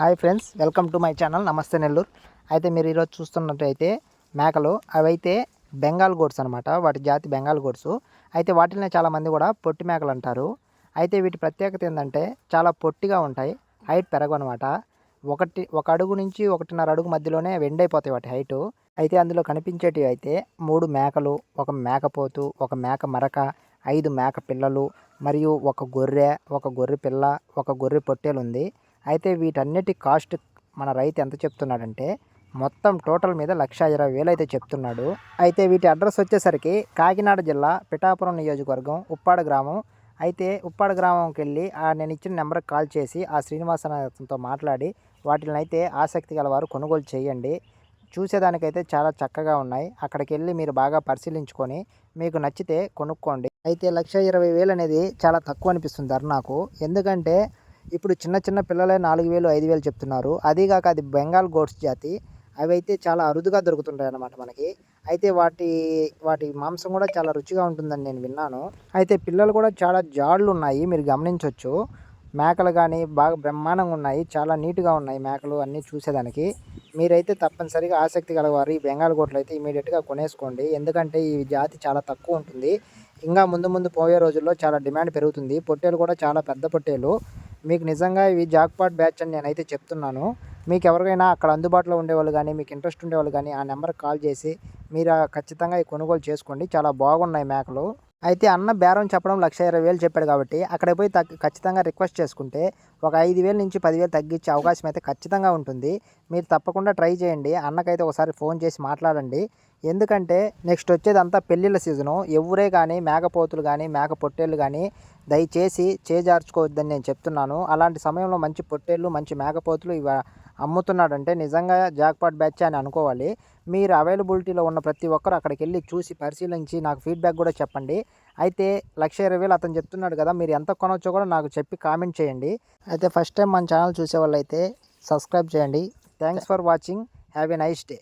Hi friends, welcome to my channel నమస్తే నెల్లూరు. అయితే మీరు ఈరోజు చూస్తున్నట్టయితే మేకలు అవైతే బెంగాల్ గోడ్స్ అనమాట. వాటి జాతి బెంగాల్ గోడ్స్. అయితే వాటిని చాలామంది కూడా పొట్టి మేకలు అంటారు. అయితే వీటి ప్రత్యేకత ఏంటంటే చాలా పొట్టిగా ఉంటాయి, హైట్ పెరగనమాట. ఒక అడుగు నుంచి 1.5 అడుగు మధ్యలోనే వెండైపోతాయి వాటి హైటు. అయితే అందులో కనిపించేటివి అయితే 3 మేకలు, ఒక మేకపోతు, ఒక మేక మరక, 5 మేక పిల్లలు మరియు ఒక గొర్రె పిల్ల, ఒక గొర్రె పొట్టేలు ఉంది. అయితే వీటన్నిటి కాస్ట్ మన రైతు ఎంత చెప్తున్నాడంటే మొత్తం టోటల్ మీద 1,20,000 అయితే చెప్తున్నాడు. అయితే వీటి అడ్రస్ వచ్చేసరికి కాకినాడ జిల్లా పిఠాపురం నియోజకవర్గం ఉప్పాడ గ్రామం. అయితే ఉప్పాడ గ్రామంకి వెళ్ళి నేను ఇచ్చిన నెంబర్కి కాల్ చేసి ఆ శ్రీనివాసనతో మాట్లాడి వాటిని అయితే ఆసక్తి గలవారు కొనుగోలు చేయండి. చూసేదానికైతే చాలా చక్కగా ఉన్నాయి. అక్కడికి వెళ్ళి మీరు బాగా పరిశీలించుకొని మీకు నచ్చితే కొనుక్కోండి. అయితే 1,20,000 అనేది చాలా తక్కువ అనిపిస్తుంది ధర నాకు. ఎందుకంటే ఇప్పుడు చిన్న చిన్న పిల్లలే 4,000 5,000 చెప్తున్నారు. అదీగాక అది బెంగాల్ గోడ్స్ జాతి. అవి అయితే చాలా అరుదుగా దొరుకుతుంటాయి అన్నమాట మనకి. అయితే వాటి మాంసం కూడా చాలా రుచిగా ఉంటుందని నేను విన్నాను. అయితే పిల్లలు కూడా చాలా జాడ్లు ఉన్నాయి, మీరు గమనించవచ్చు. మేకలు కానీ బాగా బ్రహ్మాండంగా ఉన్నాయి, చాలా నీట్గా ఉన్నాయి మేకలు అన్నీ చూసేదానికి. మీరైతే తప్పనిసరిగా ఆసక్తి గలవారు ఈ బెంగాల్ గోట్లు అయితే ఇమీడియట్గా కొనేసుకోండి. ఎందుకంటే ఈ జాతి చాలా తక్కువ ఉంటుంది. ఇంకా ముందు పోయే రోజుల్లో చాలా డిమాండ్ పెరుగుతుంది. పొట్టేలు కూడా చాలా పెద్ద పొట్టేలు. మీకు నిజంగా ఇవి జాక్పాట్ బ్యాచ్ అని నేనైతే చెప్తున్నాను. మీకు ఎవరికైనా అక్కడ అందుబాటులో ఉండేవాళ్ళు కానీ, మీకు ఇంట్రెస్ట్ ఉండేవాళ్ళు కానీ ఆ నెంబర్కి కాల్ చేసి మీరు ఖచ్చితంగా ఈ కొనుగోలు చేసుకోండి. చాలా బాగున్నాయి మేకలు. అయితే అన్న బేరం చెప్పడం 1,20,000 చెప్పాడు కాబట్టి అక్కడికి పోయి ఖచ్చితంగా రిక్వెస్ట్ చేసుకుంటే ఒక 5,000 నుంచి 10,000 తగ్గించే అవకాశం అయితే ఖచ్చితంగా ఉంటుంది. మీరు తప్పకుండా ట్రై చేయండి. అన్నకైతే ఒకసారి ఫోన్ చేసి మాట్లాడండి. ఎందుకంటే నెక్స్ట్ వచ్చేదంతా పెళ్ళిళ్ళ సీజను. ఎవరే కానీ మేకపోతులు కానీ మేక పొట్టేళ్ళు కానీ దయచేసి చేజార్చుకోవద్దని నేను చెప్తున్నాను. అలాంటి సమయంలో మంచి పొట్టేళ్ళు మంచి మేకపోతులు ఇవి అమ్ముతున్నాడంటే నిజంగా జాక్పాట్ బ్యాచ్ అని అనుకోవాలి. మీరు అవైలబిలిటీలో ఉన్న ప్రతి ఒక్కరు అక్కడికి వెళ్ళి చూసి పరిశీలించి నాకు ఫీడ్బ్యాక్ కూడా చెప్పండి. అయితే 1,20,000 అతను చెప్తున్నాడు కదా, మీరు ఎంత కొనవచ్చో కూడా నాకు చెప్పి కామెంట్ చేయండి. అయితే ఫస్ట్ టైం మన ఛానల్ చూసేవాళ్ళు అయితే సబ్స్క్రైబ్ చేయండి. Thanks for watching. Have a nice day.